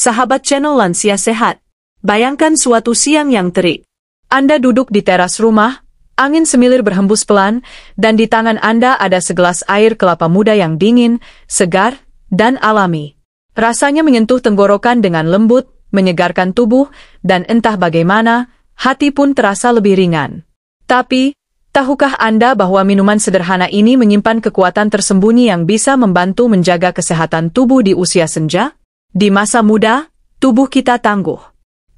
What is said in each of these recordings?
sahabat channel Lansia Sehat. Bayangkan suatu siang yang terik. Anda duduk di teras rumah, angin semilir berhembus pelan, dan di tangan Anda ada segelas air kelapa muda yang dingin, segar, dan alami. Rasanya menyentuh tenggorokan dengan lembut, menyegarkan tubuh, dan entah bagaimana, hati pun terasa lebih ringan. Tapi, tahukah Anda bahwa minuman sederhana ini menyimpan kekuatan tersembunyi yang bisa membantu menjaga kesehatan tubuh di usia senja? Di masa muda, tubuh kita tangguh.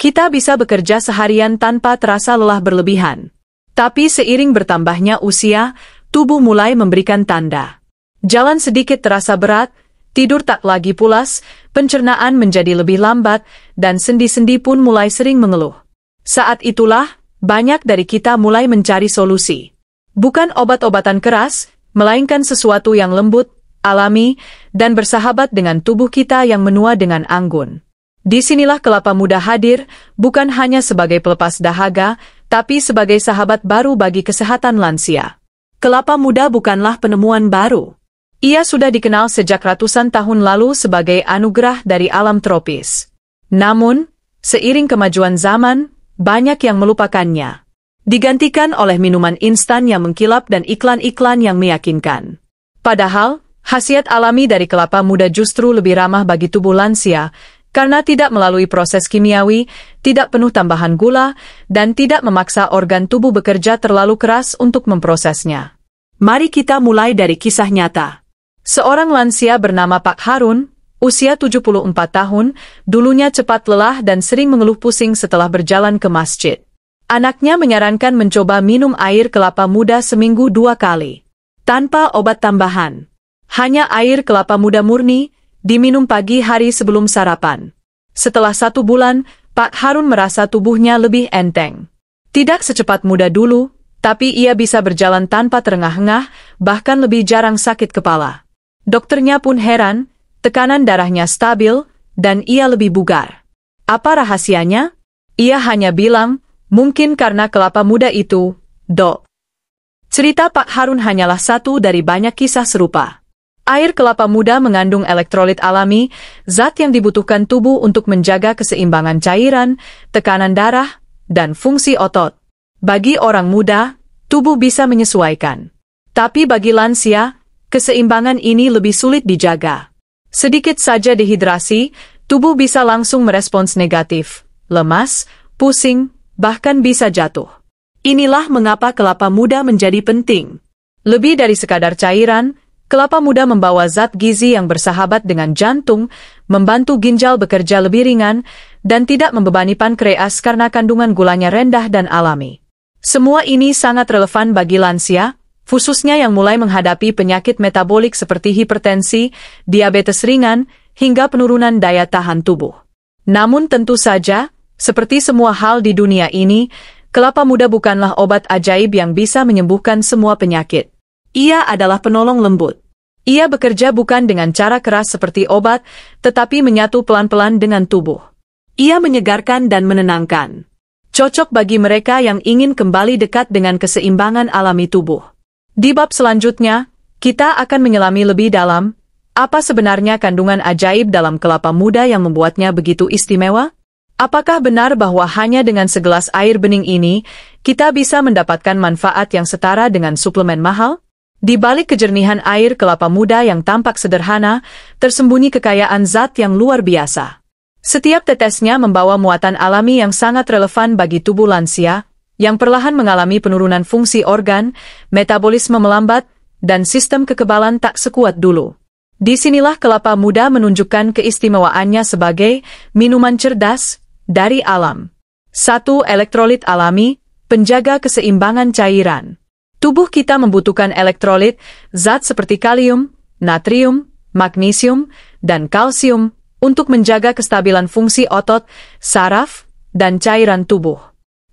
Kita bisa bekerja seharian tanpa terasa lelah berlebihan. Tapi seiring bertambahnya usia, tubuh mulai memberikan tanda. Jalan sedikit terasa berat, tidur tak lagi pulas, pencernaan menjadi lebih lambat, dan sendi-sendi pun mulai sering mengeluh. Saat itulah, banyak dari kita mulai mencari solusi. Bukan obat-obatan keras, melainkan sesuatu yang lembut, alami, dan bersahabat dengan tubuh kita yang menua dengan anggun. Disinilah kelapa muda hadir, bukan hanya sebagai pelepas dahaga, tapi sebagai sahabat baru bagi kesehatan lansia. Kelapa muda bukanlah penemuan baru. Ia sudah dikenal sejak ratusan tahun lalu sebagai anugerah dari alam tropis. Namun, seiring kemajuan zaman, banyak yang melupakannya. Digantikan oleh minuman instan yang mengkilap dan iklan-iklan yang meyakinkan. Padahal, khasiat alami dari kelapa muda justru lebih ramah bagi tubuh lansia, karena tidak melalui proses kimiawi, tidak penuh tambahan gula, dan tidak memaksa organ tubuh bekerja terlalu keras untuk memprosesnya. Mari kita mulai dari kisah nyata. Seorang lansia bernama Pak Harun, usia 74 tahun, dulunya cepat lelah dan sering mengeluh pusing setelah berjalan ke masjid. Anaknya menyarankan mencoba minum air kelapa muda seminggu 2 kali. Tanpa obat tambahan. Hanya air kelapa muda murni, diminum pagi hari sebelum sarapan. Setelah 1 bulan, Pak Harun merasa tubuhnya lebih enteng. Tidak secepat muda dulu, tapi ia bisa berjalan tanpa terengah-engah, bahkan lebih jarang sakit kepala. Dokternya pun heran, tekanan darahnya stabil, dan ia lebih bugar. Apa rahasianya? Ia hanya bilang, mungkin karena kelapa muda itu, Dok. Cerita Pak Harun hanyalah satu dari banyak kisah serupa. Air kelapa muda mengandung elektrolit alami, zat yang dibutuhkan tubuh untuk menjaga keseimbangan cairan, tekanan darah, dan fungsi otot. Bagi orang muda, tubuh bisa menyesuaikan. Tapi bagi lansia, keseimbangan ini lebih sulit dijaga. Sedikit saja dehidrasi, tubuh bisa langsung merespons negatif, lemas, pusing, bahkan bisa jatuh. Inilah mengapa kelapa muda menjadi penting. Lebih dari sekadar cairan, kelapa muda membawa zat gizi yang bersahabat dengan jantung, membantu ginjal bekerja lebih ringan, dan tidak membebani pankreas karena kandungan gulanya rendah dan alami. Semua ini sangat relevan bagi lansia, khususnya yang mulai menghadapi penyakit metabolik seperti hipertensi, diabetes ringan, hingga penurunan daya tahan tubuh. Namun tentu saja, seperti semua hal di dunia ini, kelapa muda bukanlah obat ajaib yang bisa menyembuhkan semua penyakit. Ia adalah penolong lembut. Ia bekerja bukan dengan cara keras seperti obat, tetapi menyatu pelan-pelan dengan tubuh. Ia menyegarkan dan menenangkan. Cocok bagi mereka yang ingin kembali dekat dengan keseimbangan alami tubuh. Di bab selanjutnya, kita akan menyelami lebih dalam, apa sebenarnya kandungan ajaib dalam kelapa muda yang membuatnya begitu istimewa? Apakah benar bahwa hanya dengan segelas air bening ini, kita bisa mendapatkan manfaat yang setara dengan suplemen mahal? Di balik kejernihan air kelapa muda yang tampak sederhana, tersembunyi kekayaan zat yang luar biasa. Setiap tetesnya membawa muatan alami yang sangat relevan bagi tubuh lansia, yang perlahan mengalami penurunan fungsi organ, metabolisme melambat, dan sistem kekebalan tak sekuat dulu. Disinilah kelapa muda menunjukkan keistimewaannya sebagai minuman cerdas dari alam. 1. Elektrolit alami, penjaga keseimbangan cairan. Tubuh kita membutuhkan elektrolit, zat seperti kalium, natrium, magnesium, dan kalsium, untuk menjaga kestabilan fungsi otot, saraf, dan cairan tubuh.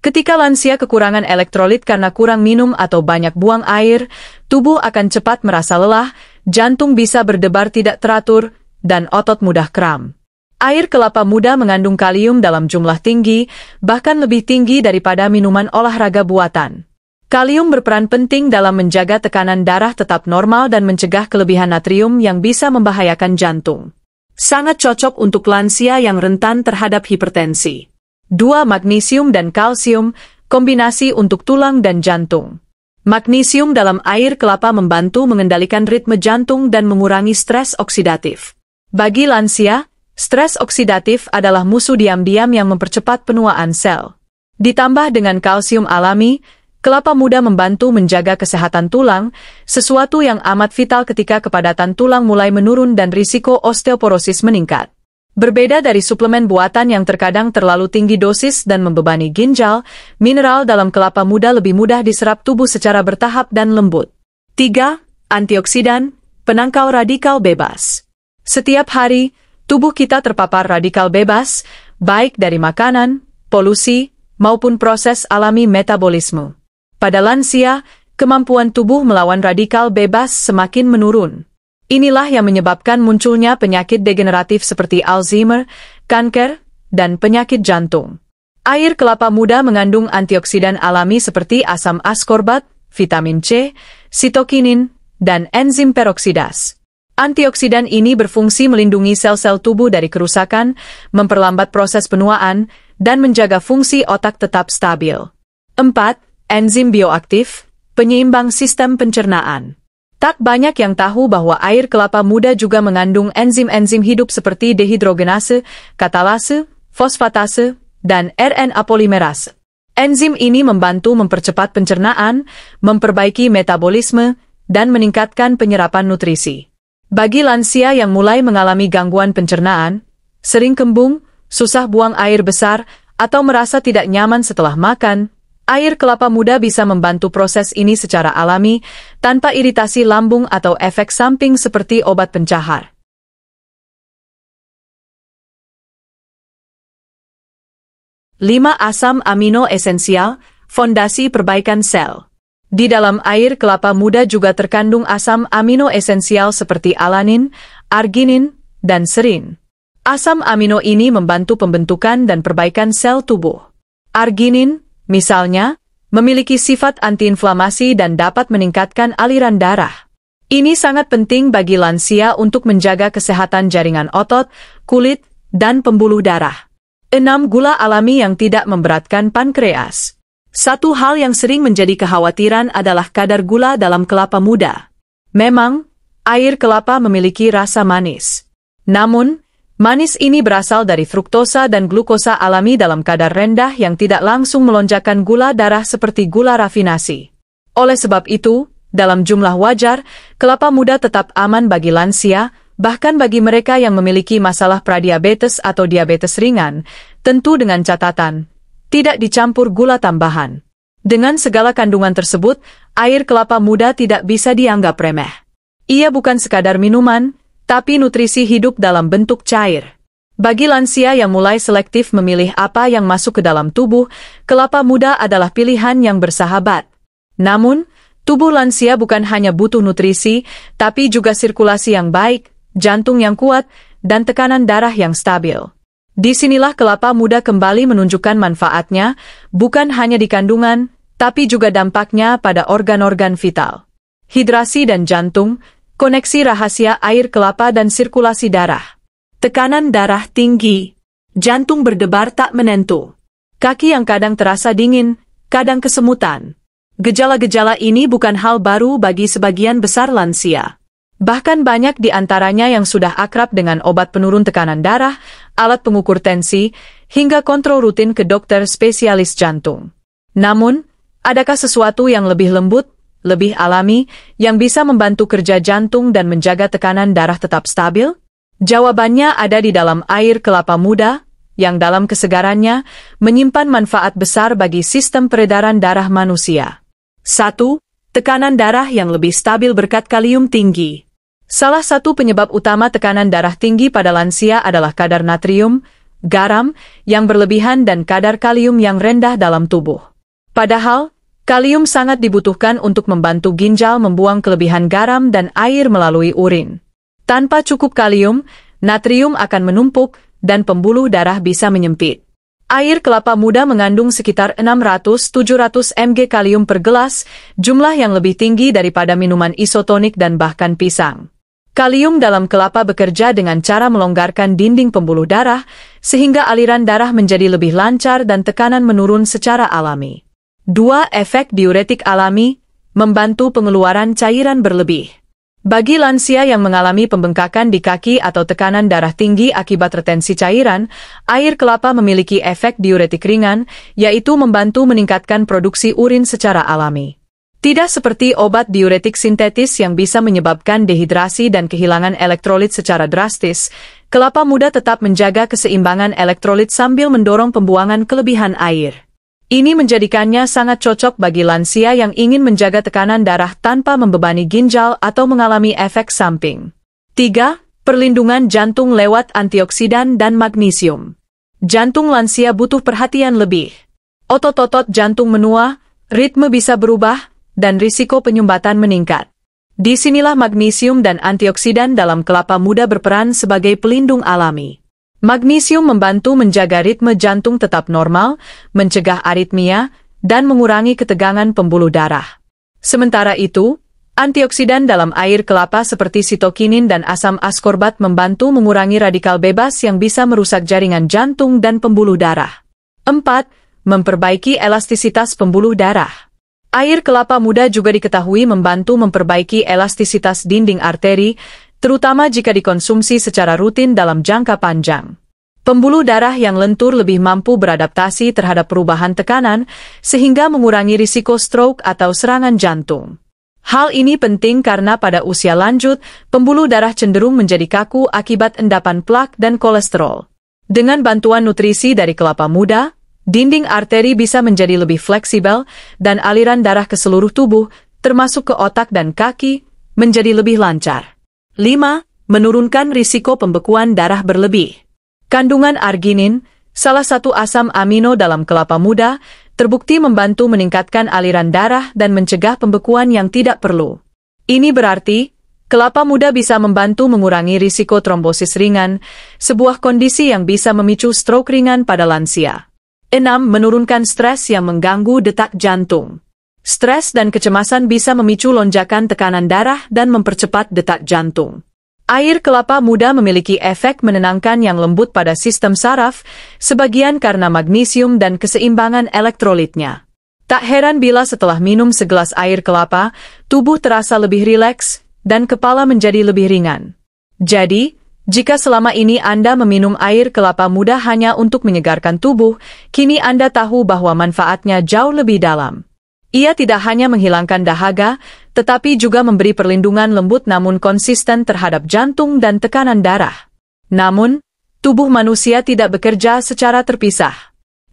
Ketika lansia kekurangan elektrolit karena kurang minum atau banyak buang air, tubuh akan cepat merasa lelah, jantung bisa berdebar tidak teratur, dan otot mudah kram. Air kelapa muda mengandung kalium dalam jumlah tinggi, bahkan lebih tinggi daripada minuman olahraga buatan. Kalium berperan penting dalam menjaga tekanan darah tetap normal dan mencegah kelebihan natrium yang bisa membahayakan jantung. Sangat cocok untuk lansia yang rentan terhadap hipertensi. 2. Magnesium dan kalsium, kombinasi untuk tulang dan jantung. Magnesium dalam air kelapa membantu mengendalikan ritme jantung dan mengurangi stres oksidatif. Bagi lansia, stres oksidatif adalah musuh diam-diam yang mempercepat penuaan sel. Ditambah dengan kalsium alami, kelapa muda membantu menjaga kesehatan tulang, sesuatu yang amat vital ketika kepadatan tulang mulai menurun dan risiko osteoporosis meningkat. Berbeda dari suplemen buatan yang terkadang terlalu tinggi dosis dan membebani ginjal, mineral dalam kelapa muda lebih mudah diserap tubuh secara bertahap dan lembut. 3. Antioksidan, penangkal radikal bebas. Setiap hari, tubuh kita terpapar radikal bebas, baik dari makanan, polusi, maupun proses alami metabolisme. Pada lansia, kemampuan tubuh melawan radikal bebas semakin menurun. Inilah yang menyebabkan munculnya penyakit degeneratif seperti Alzheimer, kanker, dan penyakit jantung. Air kelapa muda mengandung antioksidan alami seperti asam askorbat, vitamin C, sitokinin, dan enzim peroksidase. Antioksidan ini berfungsi melindungi sel-sel tubuh dari kerusakan, memperlambat proses penuaan, dan menjaga fungsi otak tetap stabil. 4. Enzim bioaktif, penyeimbang sistem pencernaan. Tak banyak yang tahu bahwa air kelapa muda juga mengandung enzim-enzim hidup seperti dehidrogenase, katalase, fosfatase, dan RNA polimerase. Enzim ini membantu mempercepat pencernaan, memperbaiki metabolisme, dan meningkatkan penyerapan nutrisi. Bagi lansia yang mulai mengalami gangguan pencernaan, sering kembung, susah buang air besar, atau merasa tidak nyaman setelah makan, air kelapa muda bisa membantu proses ini secara alami, tanpa iritasi lambung atau efek samping seperti obat pencahar. 5. Asam amino esensial, fondasi perbaikan sel. Di dalam air kelapa muda juga terkandung asam amino esensial seperti alanin, arginin, dan serin. Asam amino ini membantu pembentukan dan perbaikan sel tubuh. Arginin, misalnya, memiliki sifat antiinflamasi dan dapat meningkatkan aliran darah. Ini sangat penting bagi lansia untuk menjaga kesehatan jaringan otot, kulit, dan pembuluh darah. 6. Gula alami yang tidak memberatkan pankreas. Satu hal yang sering menjadi kekhawatiran adalah kadar gula dalam kelapa muda. Memang, air kelapa memiliki rasa manis. Namun, manis ini berasal dari fruktosa dan glukosa alami dalam kadar rendah yang tidak langsung melonjakkan gula darah seperti gula rafinasi. Oleh sebab itu, dalam jumlah wajar, kelapa muda tetap aman bagi lansia, bahkan bagi mereka yang memiliki masalah pradiabetes atau diabetes ringan, tentu dengan catatan, tidak dicampur gula tambahan. Dengan segala kandungan tersebut, air kelapa muda tidak bisa dianggap remeh. Ia bukan sekadar minuman, tapi nutrisi hidup dalam bentuk cair. Bagi lansia yang mulai selektif memilih apa yang masuk ke dalam tubuh, kelapa muda adalah pilihan yang bersahabat. Namun, tubuh lansia bukan hanya butuh nutrisi, tapi juga sirkulasi yang baik, jantung yang kuat, dan tekanan darah yang stabil. Disinilah kelapa muda kembali menunjukkan manfaatnya, bukan hanya di kandungan, tapi juga dampaknya pada organ-organ vital. Hidrasi dan jantung, koneksi rahasia air kelapa dan sirkulasi darah. Tekanan darah tinggi, jantung berdebar tak menentu, kaki yang kadang terasa dingin, kadang kesemutan. Gejala-gejala ini bukan hal baru bagi sebagian besar lansia. Bahkan banyak di antaranya yang sudah akrab dengan obat penurun tekanan darah, alat pengukur tensi, hingga kontrol rutin ke dokter spesialis jantung. Namun, adakah sesuatu yang lebih lembut, lebih alami, yang bisa membantu kerja jantung dan menjaga tekanan darah tetap stabil? Jawabannya ada di dalam air kelapa muda, yang dalam kesegarannya menyimpan manfaat besar bagi sistem peredaran darah manusia. 1. Tekanan darah yang lebih stabil berkat kalium tinggi. Salah satu penyebab utama tekanan darah tinggi pada lansia adalah kadar natrium, garam, yang berlebihan dan kadar kalium yang rendah dalam tubuh. Padahal, kalium sangat dibutuhkan untuk membantu ginjal membuang kelebihan garam dan air melalui urin. Tanpa cukup kalium, natrium akan menumpuk dan pembuluh darah bisa menyempit. Air kelapa muda mengandung sekitar 600-700 mg kalium per gelas, jumlah yang lebih tinggi daripada minuman isotonik dan bahkan pisang. Kalium dalam kelapa bekerja dengan cara melonggarkan dinding pembuluh darah, sehingga aliran darah menjadi lebih lancar dan tekanan menurun secara alami. 2. Efek diuretik alami, membantu pengeluaran cairan berlebih. Bagi lansia yang mengalami pembengkakan di kaki atau tekanan darah tinggi akibat retensi cairan, air kelapa memiliki efek diuretik ringan, yaitu membantu meningkatkan produksi urin secara alami. Tidak seperti obat diuretik sintetis yang bisa menyebabkan dehidrasi dan kehilangan elektrolit secara drastis, kelapa muda tetap menjaga keseimbangan elektrolit sambil mendorong pembuangan kelebihan air. Ini menjadikannya sangat cocok bagi lansia yang ingin menjaga tekanan darah tanpa membebani ginjal atau mengalami efek samping. 3. Perlindungan jantung lewat antioksidan dan magnesium. Jantung lansia butuh perhatian lebih. Otot-otot jantung menua, ritme bisa berubah, dan risiko penyumbatan meningkat. Disinilah magnesium dan antioksidan dalam kelapa muda berperan sebagai pelindung alami. Magnesium membantu menjaga ritme jantung tetap normal, mencegah aritmia, dan mengurangi ketegangan pembuluh darah. Sementara itu, antioksidan dalam air kelapa seperti sitokinin dan asam askorbat membantu mengurangi radikal bebas yang bisa merusak jaringan jantung dan pembuluh darah. 4. Memperbaiki elastisitas pembuluh darah. Air kelapa muda juga diketahui membantu memperbaiki elastisitas dinding arteri, terutama jika dikonsumsi secara rutin dalam jangka panjang. Pembuluh darah yang lentur lebih mampu beradaptasi terhadap perubahan tekanan, sehingga mengurangi risiko stroke atau serangan jantung. Hal ini penting karena pada usia lanjut, pembuluh darah cenderung menjadi kaku akibat endapan plak dan kolesterol. Dengan bantuan nutrisi dari kelapa muda, dinding arteri bisa menjadi lebih fleksibel dan aliran darah ke seluruh tubuh, termasuk ke otak dan kaki, menjadi lebih lancar. 5. Menurunkan risiko pembekuan darah berlebih. Kandungan arginin, salah satu asam amino dalam kelapa muda, terbukti membantu meningkatkan aliran darah dan mencegah pembekuan yang tidak perlu. Ini berarti, kelapa muda bisa membantu mengurangi risiko trombosis ringan, sebuah kondisi yang bisa memicu stroke ringan pada lansia. 6. Menurunkan stres yang mengganggu detak jantung. Stres dan kecemasan bisa memicu lonjakan tekanan darah dan mempercepat detak jantung. Air kelapa muda memiliki efek menenangkan yang lembut pada sistem saraf, sebagian karena magnesium dan keseimbangan elektrolitnya. Tak heran bila setelah minum segelas air kelapa, tubuh terasa lebih rileks dan kepala menjadi lebih ringan. Jadi, jika selama ini Anda meminum air kelapa muda hanya untuk menyegarkan tubuh, kini Anda tahu bahwa manfaatnya jauh lebih dalam. Ia tidak hanya menghilangkan dahaga, tetapi juga memberi perlindungan lembut namun konsisten terhadap jantung dan tekanan darah. Namun, tubuh manusia tidak bekerja secara terpisah.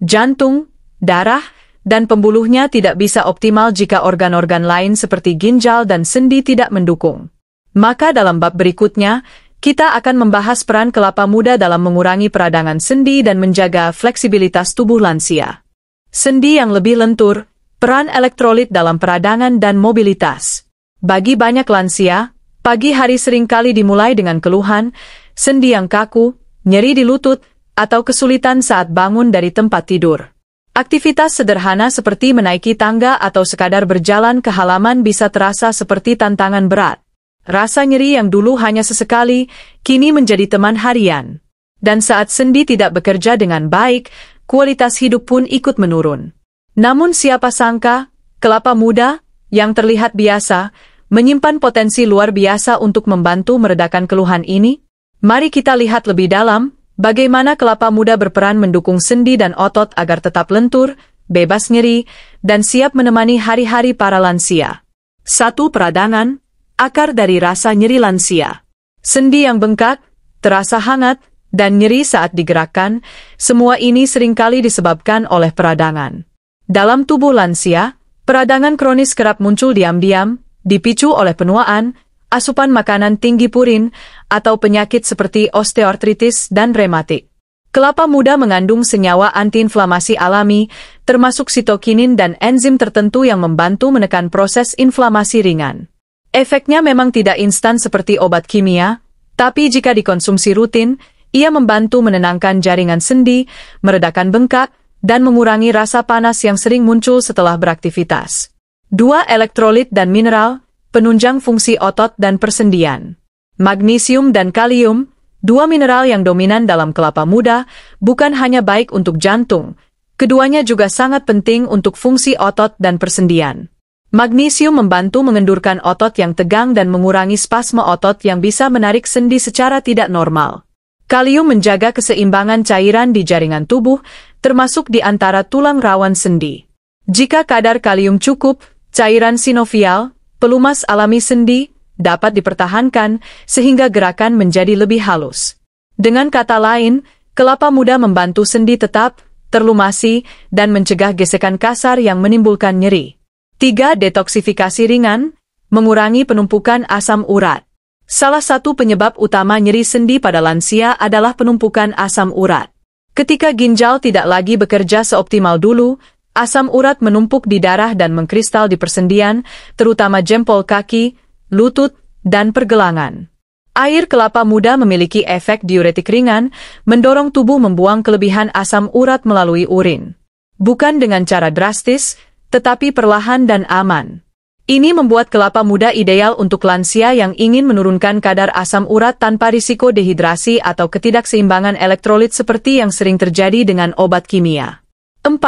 Jantung, darah, dan pembuluhnya tidak bisa optimal jika organ-organ lain seperti ginjal dan sendi tidak mendukung. Maka dalam bab berikutnya, kita akan membahas peran kelapa muda dalam mengurangi peradangan sendi dan menjaga fleksibilitas tubuh lansia. Sendi yang lebih lentur, peran elektrolit dalam peradangan dan mobilitas. Bagi banyak lansia, pagi hari seringkali dimulai dengan keluhan, sendi yang kaku, nyeri di lutut, atau kesulitan saat bangun dari tempat tidur. Aktivitas sederhana seperti menaiki tangga atau sekadar berjalan ke halaman bisa terasa seperti tantangan berat. Rasa nyeri yang dulu hanya sesekali, kini menjadi teman harian. Dan saat sendi tidak bekerja dengan baik, kualitas hidup pun ikut menurun. Namun siapa sangka, kelapa muda, yang terlihat biasa, menyimpan potensi luar biasa untuk membantu meredakan keluhan ini? Mari kita lihat lebih dalam, bagaimana kelapa muda berperan mendukung sendi dan otot agar tetap lentur, bebas nyeri, dan siap menemani hari-hari para lansia. 1. Peradangan. Akar dari rasa nyeri lansia. Sendi yang bengkak, terasa hangat, dan nyeri saat digerakkan, semua ini seringkali disebabkan oleh peradangan. Dalam tubuh lansia, peradangan kronis kerap muncul diam-diam, dipicu oleh penuaan, asupan makanan tinggi purin, atau penyakit seperti osteoartritis dan rematik. Kelapa muda mengandung senyawa antiinflamasi alami, termasuk sitokinin dan enzim tertentu yang membantu menekan proses inflamasi ringan. Efeknya memang tidak instan seperti obat kimia, tapi jika dikonsumsi rutin, ia membantu menenangkan jaringan sendi, meredakan bengkak, dan mengurangi rasa panas yang sering muncul setelah beraktivitas. 2. Elektrolit dan mineral, penunjang fungsi otot dan persendian. Magnesium dan kalium, dua mineral yang dominan dalam kelapa muda, bukan hanya baik untuk jantung, keduanya juga sangat penting untuk fungsi otot dan persendian. Magnesium membantu mengendurkan otot yang tegang dan mengurangi spasme otot yang bisa menarik sendi secara tidak normal. Kalium menjaga keseimbangan cairan di jaringan tubuh, termasuk di antara tulang rawan sendi. Jika kadar kalium cukup, cairan sinovial, pelumas alami sendi, dapat dipertahankan sehingga gerakan menjadi lebih halus. Dengan kata lain, kelapa muda membantu sendi tetap terlumasi dan mencegah gesekan kasar yang menimbulkan nyeri. 3. Detoksifikasi ringan, mengurangi penumpukan asam urat. Salah satu penyebab utama nyeri sendi pada lansia adalah penumpukan asam urat. Ketika ginjal tidak lagi bekerja seoptimal dulu, asam urat menumpuk di darah dan mengkristal di persendian, terutama jempol kaki, lutut, dan pergelangan. Air kelapa muda memiliki efek diuretik ringan, mendorong tubuh membuang kelebihan asam urat melalui urin. Bukan dengan cara drastis, tetapi perlahan dan aman. Ini membuat kelapa muda ideal untuk lansia yang ingin menurunkan kadar asam urat tanpa risiko dehidrasi atau ketidakseimbangan elektrolit seperti yang sering terjadi dengan obat kimia. 4.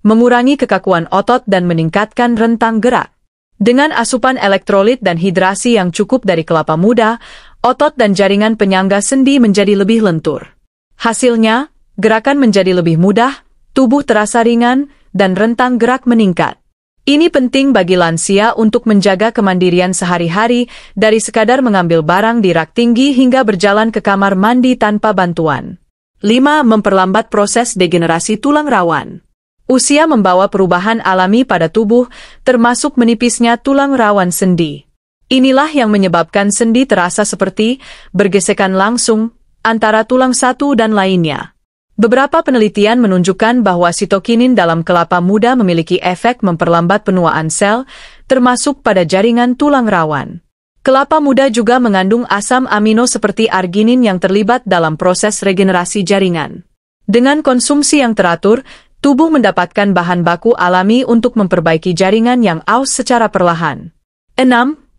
Mengurangi kekakuan otot dan meningkatkan rentang gerak. Dengan asupan elektrolit dan hidrasi yang cukup dari kelapa muda, otot dan jaringan penyangga sendi menjadi lebih lentur. Hasilnya, gerakan menjadi lebih mudah, tubuh terasa ringan, dan rentang gerak meningkat. Ini penting bagi lansia untuk menjaga kemandirian sehari-hari dari sekadar mengambil barang di rak tinggi hingga berjalan ke kamar mandi tanpa bantuan. 5. Memperlambat proses degenerasi tulang rawan. Usia membawa perubahan alami pada tubuh, termasuk menipisnya tulang rawan sendi. Inilah yang menyebabkan sendi terasa seperti bergesekan langsung antara tulang satu dan lainnya. Beberapa penelitian menunjukkan bahwa sitokinin dalam kelapa muda memiliki efek memperlambat penuaan sel, termasuk pada jaringan tulang rawan. Kelapa muda juga mengandung asam amino seperti arginin yang terlibat dalam proses regenerasi jaringan. Dengan konsumsi yang teratur, tubuh mendapatkan bahan baku alami untuk memperbaiki jaringan yang aus secara perlahan. 6.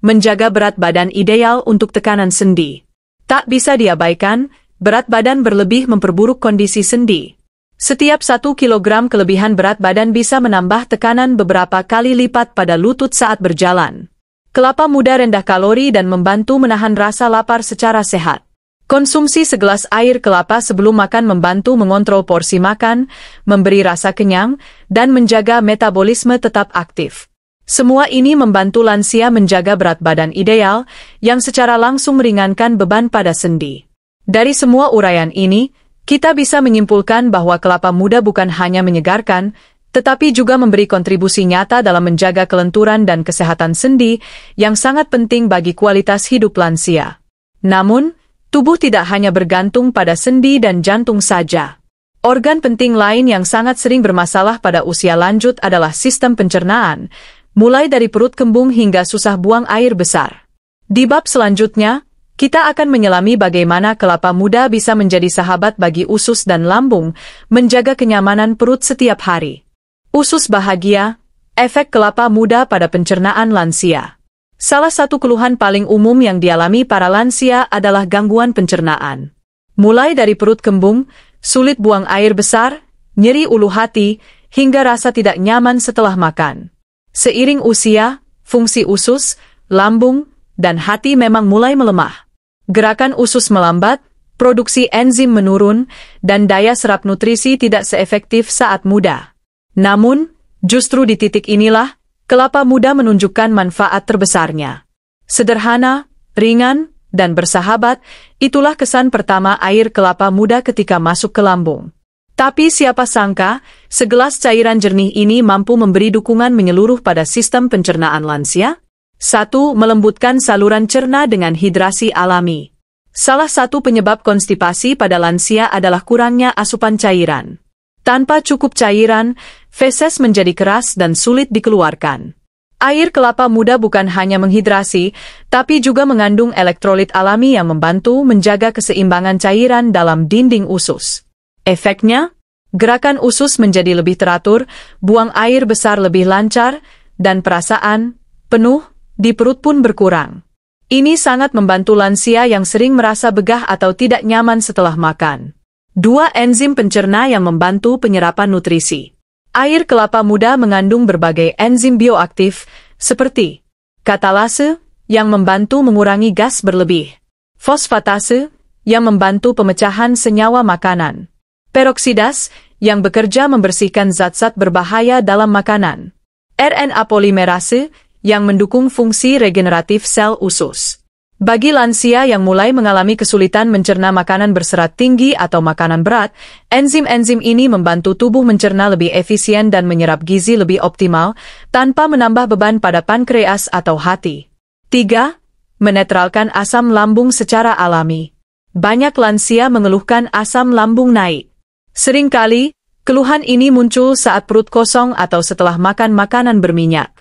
Menjaga berat badan ideal untuk tekanan sendi. Tak bisa diabaikan, berat badan berlebih memperburuk kondisi sendi. Setiap 1 kilogram kelebihan berat badan bisa menambah tekanan beberapa kali lipat pada lutut saat berjalan. Kelapa muda rendah kalori dan membantu menahan rasa lapar secara sehat. Konsumsi segelas air kelapa sebelum makan membantu mengontrol porsi makan, memberi rasa kenyang, dan menjaga metabolisme tetap aktif. Semua ini membantu lansia menjaga berat badan ideal, yang secara langsung meringankan beban pada sendi. Dari semua uraian ini, kita bisa menyimpulkan bahwa kelapa muda bukan hanya menyegarkan, tetapi juga memberi kontribusi nyata dalam menjaga kelenturan dan kesehatan sendi yang sangat penting bagi kualitas hidup lansia. Namun, tubuh tidak hanya bergantung pada sendi dan jantung saja. Organ penting lain yang sangat sering bermasalah pada usia lanjut adalah sistem pencernaan, mulai dari perut kembung hingga susah buang air besar. Di bab selanjutnya, kita akan menyelami bagaimana kelapa muda bisa menjadi sahabat bagi usus dan lambung, menjaga kenyamanan perut setiap hari. Usus bahagia, efek kelapa muda pada pencernaan lansia. Salah satu keluhan paling umum yang dialami para lansia adalah gangguan pencernaan. Mulai dari perut kembung, sulit buang air besar, nyeri ulu hati, hingga rasa tidak nyaman setelah makan. Seiring usia, fungsi usus, lambung, dan hati memang mulai melemah. Gerakan usus melambat, produksi enzim menurun, dan daya serap nutrisi tidak seefektif saat muda. Namun, justru di titik inilah, kelapa muda menunjukkan manfaat terbesarnya. Sederhana, ringan, dan bersahabat, itulah kesan pertama air kelapa muda ketika masuk ke lambung. Tapi siapa sangka, segelas cairan jernih ini mampu memberi dukungan menyeluruh pada sistem pencernaan lansia? 1. Melembutkan saluran cerna dengan hidrasi alami. Salah satu penyebab konstipasi pada lansia adalah kurangnya asupan cairan. Tanpa cukup cairan, feses menjadi keras dan sulit dikeluarkan. Air kelapa muda bukan hanya menghidrasi, tapi juga mengandung elektrolit alami yang membantu menjaga keseimbangan cairan dalam dinding usus. Efeknya, gerakan usus menjadi lebih teratur, buang air besar lebih lancar, dan perasaan penuh di perut pun berkurang. Ini sangat membantu lansia yang sering merasa begah atau tidak nyaman setelah makan. 2. Enzim pencerna yang membantu penyerapan nutrisi. Air kelapa muda mengandung berbagai enzim bioaktif, seperti katalase, yang membantu mengurangi gas berlebih, fosfatase, yang membantu pemecahan senyawa makanan, peroksidas, yang bekerja membersihkan zat-zat berbahaya dalam makanan, RNA polimerase, yang mendukung fungsi regeneratif sel usus. Bagi lansia yang mulai mengalami kesulitan mencerna makanan berserat tinggi atau makanan berat, enzim-enzim ini membantu tubuh mencerna lebih efisien dan menyerap gizi lebih optimal, tanpa menambah beban pada pankreas atau hati. 3. Menetralkan asam lambung secara alami. Banyak lansia mengeluhkan asam lambung naik. Seringkali, keluhan ini muncul saat perut kosong atau setelah makan makanan berminyak.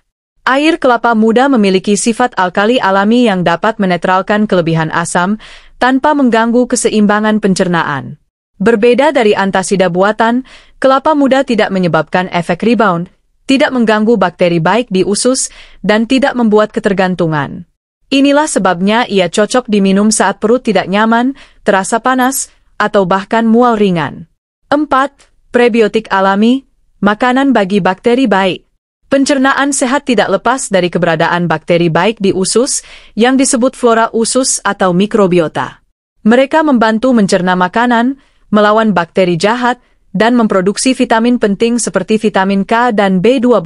Air kelapa muda memiliki sifat alkali alami yang dapat menetralkan kelebihan asam tanpa mengganggu keseimbangan pencernaan. Berbeda dari antasida buatan, kelapa muda tidak menyebabkan efek rebound, tidak mengganggu bakteri baik di usus, dan tidak membuat ketergantungan. Inilah sebabnya ia cocok diminum saat perut tidak nyaman, terasa panas, atau bahkan mual ringan. 4. Prebiotik alami, makanan bagi bakteri baik. Pencernaan sehat tidak lepas dari keberadaan bakteri baik di usus, yang disebut flora usus atau mikrobiota. Mereka membantu mencerna makanan, melawan bakteri jahat, dan memproduksi vitamin penting seperti vitamin K dan B12.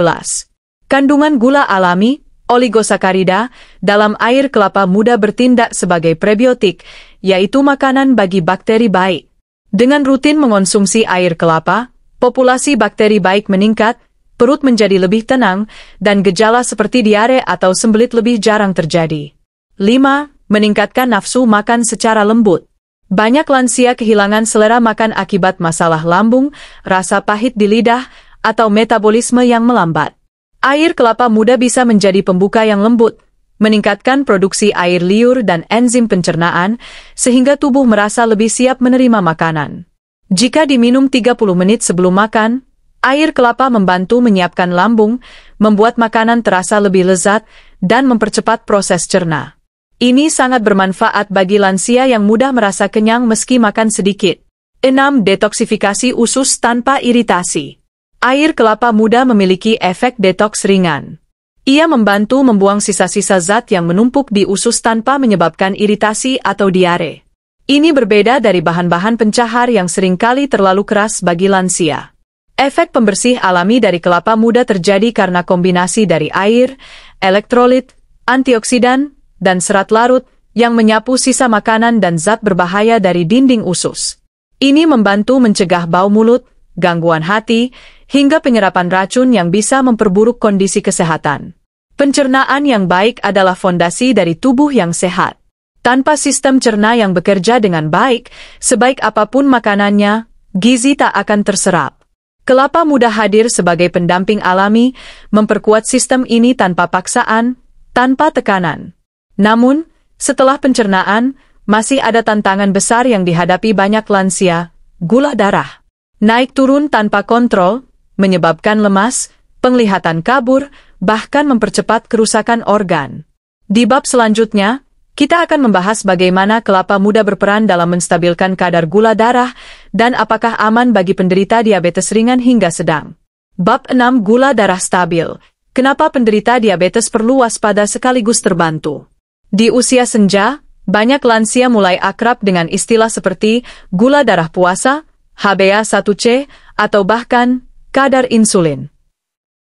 Kandungan gula alami, oligosakarida, dalam air kelapa muda bertindak sebagai prebiotik, yaitu makanan bagi bakteri baik. Dengan rutin mengonsumsi air kelapa, populasi bakteri baik meningkat, perut menjadi lebih tenang, dan gejala seperti diare atau sembelit lebih jarang terjadi. 5. Meningkatkan nafsu makan secara lembut. Banyak lansia kehilangan selera makan akibat masalah lambung, rasa pahit di lidah, atau metabolisme yang melambat. Air kelapa muda bisa menjadi pembuka yang lembut, meningkatkan produksi air liur dan enzim pencernaan, sehingga tubuh merasa lebih siap menerima makanan. Jika diminum 30 menit sebelum makan, air kelapa membantu menyiapkan lambung, membuat makanan terasa lebih lezat, dan mempercepat proses cerna. Ini sangat bermanfaat bagi lansia yang mudah merasa kenyang meski makan sedikit. 6. Detoksifikasi usus tanpa iritasi. Air kelapa muda memiliki efek detoks ringan. Ia membantu membuang sisa-sisa zat yang menumpuk di usus tanpa menyebabkan iritasi atau diare. Ini berbeda dari bahan-bahan pencahar yang seringkali terlalu keras bagi lansia. Efek pembersih alami dari kelapa muda terjadi karena kombinasi dari air, elektrolit, antioksidan, dan serat larut yang menyapu sisa makanan dan zat berbahaya dari dinding usus. Ini membantu mencegah bau mulut, gangguan hati, hingga penyerapan racun yang bisa memperburuk kondisi kesehatan. Pencernaan yang baik adalah fondasi dari tubuh yang sehat. Tanpa sistem cerna yang bekerja dengan baik, sebaik apapun makanannya, gizi tak akan terserap. Kelapa muda hadir sebagai pendamping alami, memperkuat sistem ini tanpa paksaan, tanpa tekanan. Namun, setelah pencernaan, masih ada tantangan besar yang dihadapi banyak lansia, gula darah. Naik turun tanpa kontrol, menyebabkan lemas, penglihatan kabur, bahkan mempercepat kerusakan organ. Di bab selanjutnya, kita akan membahas bagaimana kelapa muda berperan dalam menstabilkan kadar gula darah dan apakah aman bagi penderita diabetes ringan hingga sedang. Bab 6. Gula darah stabil. Kenapa penderita diabetes perlu waspada sekaligus terbantu? Di usia senja, banyak lansia mulai akrab dengan istilah seperti gula darah puasa, HbA1c, atau bahkan kadar insulin.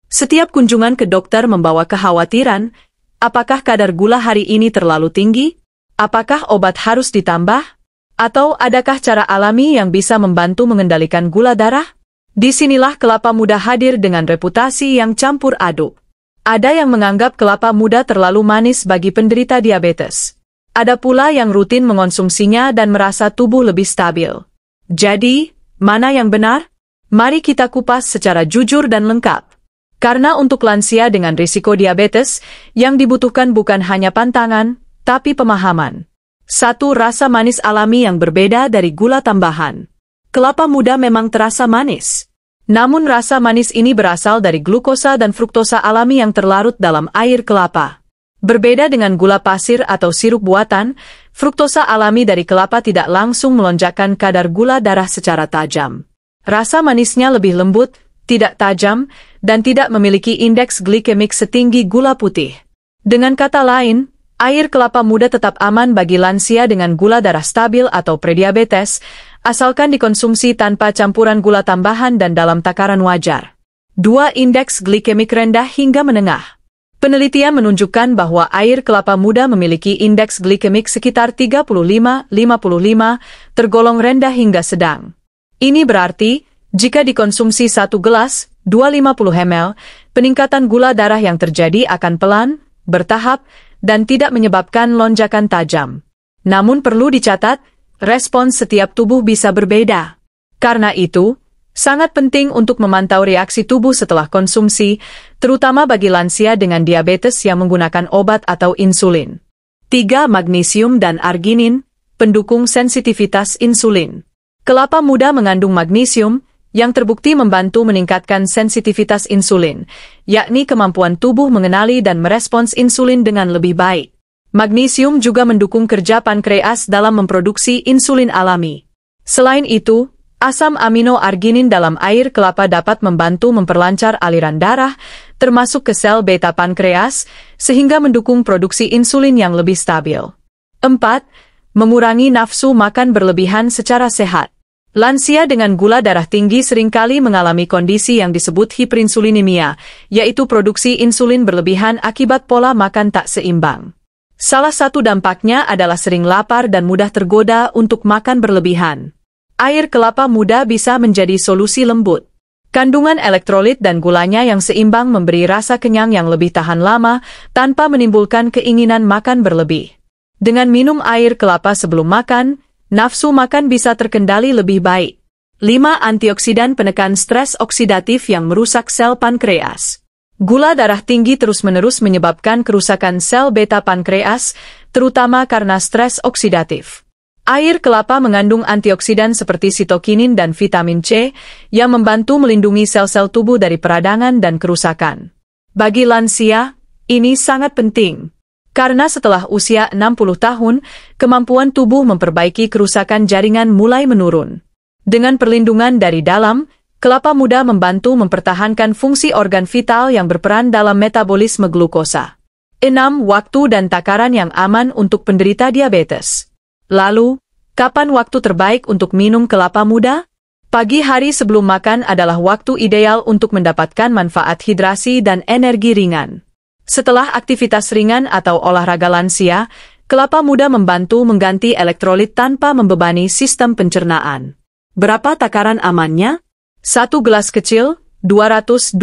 Setiap kunjungan ke dokter membawa kekhawatiran, apakah kadar gula hari ini terlalu tinggi? Apakah obat harus ditambah? Atau adakah cara alami yang bisa membantu mengendalikan gula darah? Disinilah kelapa muda hadir dengan reputasi yang campur aduk. Ada yang menganggap kelapa muda terlalu manis bagi penderita diabetes. Ada pula yang rutin mengonsumsinya dan merasa tubuh lebih stabil. Jadi, mana yang benar? Mari kita kupas secara jujur dan lengkap. Karena untuk lansia dengan risiko diabetes, yang dibutuhkan bukan hanya pantangan, tapi pemahaman. 1. Rasa manis alami yang berbeda dari gula tambahan. Kelapa muda memang terasa manis. Namun rasa manis ini berasal dari glukosa dan fruktosa alami yang terlarut dalam air kelapa. Berbeda dengan gula pasir atau sirup buatan, fruktosa alami dari kelapa tidak langsung melonjakkan kadar gula darah secara tajam. Rasa manisnya lebih lembut, tidak tajam, dan tidak memiliki indeks glikemik setinggi gula putih. Dengan kata lain, air kelapa muda tetap aman bagi lansia dengan gula darah stabil atau prediabetes, asalkan dikonsumsi tanpa campuran gula tambahan dan dalam takaran wajar. 2. Indeks glikemik rendah hingga menengah. Penelitian menunjukkan bahwa air kelapa muda memiliki indeks glikemik sekitar 35-55, tergolong rendah hingga sedang. Ini berarti, jika dikonsumsi 1 gelas, 250 ml, peningkatan gula darah yang terjadi akan pelan, bertahap, dan tidak menyebabkan lonjakan tajam. Namun perlu dicatat, respons setiap tubuh bisa berbeda. Karena itu, sangat penting untuk memantau reaksi tubuh setelah konsumsi, terutama bagi lansia dengan diabetes yang menggunakan obat atau insulin. 3. Magnesium dan arginin, pendukung sensitivitas insulin. Kelapa muda mengandung magnesium, yang terbukti membantu meningkatkan sensitivitas insulin, yakni kemampuan tubuh mengenali dan merespons insulin dengan lebih baik. Magnesium juga mendukung kerja pankreas dalam memproduksi insulin alami. Selain itu, asam amino arginin dalam air kelapa dapat membantu memperlancar aliran darah, termasuk ke sel beta pankreas, sehingga mendukung produksi insulin yang lebih stabil. 4. Mengurangi nafsu makan berlebihan secara sehat. Lansia dengan gula darah tinggi seringkali mengalami kondisi yang disebut hiperinsulinemia, yaitu produksi insulin berlebihan akibat pola makan tak seimbang. Salah satu dampaknya adalah sering lapar dan mudah tergoda untuk makan berlebihan. Air kelapa muda bisa menjadi solusi lembut. Kandungan elektrolit dan gulanya yang seimbang memberi rasa kenyang yang lebih tahan lama tanpa menimbulkan keinginan makan berlebih. Dengan minum air kelapa sebelum makan, nafsu makan bisa terkendali lebih baik. 5. Antioksidan penekan stres oksidatif yang merusak sel pankreas. Gula darah tinggi terus-menerus menyebabkan kerusakan sel beta pankreas, terutama karena stres oksidatif. Air kelapa mengandung antioksidan seperti sitokinin dan vitamin C, yang membantu melindungi sel-sel tubuh dari peradangan dan kerusakan. Bagi lansia, ini sangat penting. Karena setelah usia 60 tahun, kemampuan tubuh memperbaiki kerusakan jaringan mulai menurun. Dengan perlindungan dari dalam, kelapa muda membantu mempertahankan fungsi organ vital yang berperan dalam metabolisme glukosa. 6. Waktu dan takaran yang aman untuk penderita diabetes. Lalu, kapan waktu terbaik untuk minum kelapa muda? Pagi hari sebelum makan adalah waktu ideal untuk mendapatkan manfaat hidrasi dan energi ringan. Setelah aktivitas ringan atau olahraga lansia, kelapa muda membantu mengganti elektrolit tanpa membebani sistem pencernaan. Berapa takaran amannya? 1 gelas kecil, 200-250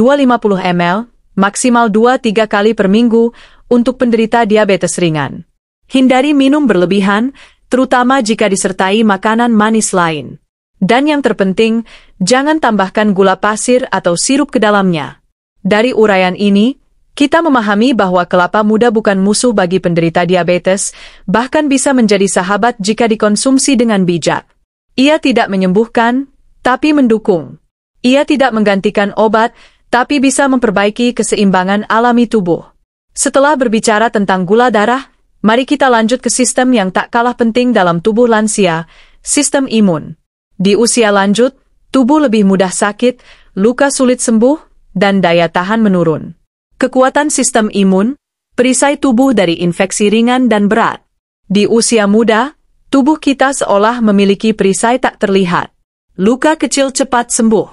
ml, maksimal 2-3 kali per minggu untuk penderita diabetes ringan. Hindari minum berlebihan, terutama jika disertai makanan manis lain. Dan yang terpenting, jangan tambahkan gula pasir atau sirup ke dalamnya. Dari uraian ini, kita memahami bahwa kelapa muda bukan musuh bagi penderita diabetes, bahkan bisa menjadi sahabat jika dikonsumsi dengan bijak. Ia tidak menyembuhkan, tapi mendukung. Ia tidak menggantikan obat, tapi bisa memperbaiki keseimbangan alami tubuh. Setelah berbicara tentang gula darah, mari kita lanjut ke sistem yang tak kalah penting dalam tubuh lansia, sistem imun. Di usia lanjut, tubuh lebih mudah sakit, luka sulit sembuh, dan daya tahan menurun. Kekuatan sistem imun, perisai tubuh dari infeksi ringan dan berat. Di usia muda, tubuh kita seolah memiliki perisai tak terlihat. Luka kecil cepat sembuh.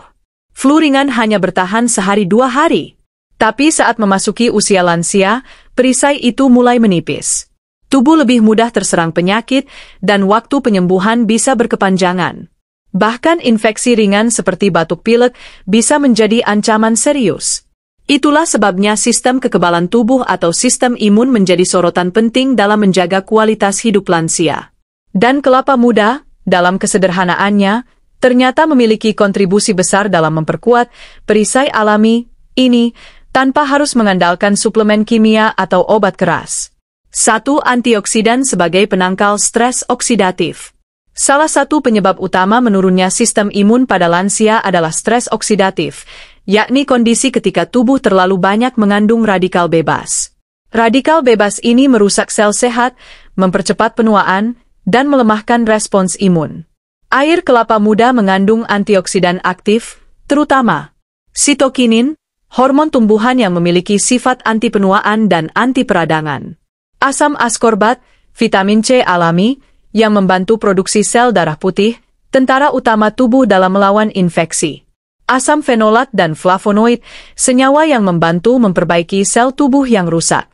Flu ringan hanya bertahan 1-2 hari. Tapi saat memasuki usia lansia, perisai itu mulai menipis. Tubuh lebih mudah terserang penyakit, dan waktu penyembuhan bisa berkepanjangan. Bahkan infeksi ringan seperti batuk pilek bisa menjadi ancaman serius. Itulah sebabnya sistem kekebalan tubuh atau sistem imun menjadi sorotan penting dalam menjaga kualitas hidup lansia. Dan kelapa muda, dalam kesederhanaannya, ternyata memiliki kontribusi besar dalam memperkuat perisai alami ini tanpa harus mengandalkan suplemen kimia atau obat keras. 1. Antioksidan sebagai penangkal stres oksidatif. Salah satu penyebab utama menurunnya sistem imun pada lansia adalah stres oksidatif, yakni kondisi ketika tubuh terlalu banyak mengandung radikal bebas. Radikal bebas ini merusak sel sehat, mempercepat penuaan, dan melemahkan respons imun. Air kelapa muda mengandung antioksidan aktif, terutama sitokinin, hormon tumbuhan yang memiliki sifat anti penuaan dan anti peradangan. Asam askorbat, vitamin C alami, yang membantu produksi sel darah putih, tentara utama tubuh dalam melawan infeksi. Asam fenolat dan flavonoid, senyawa yang membantu memperbaiki sel tubuh yang rusak.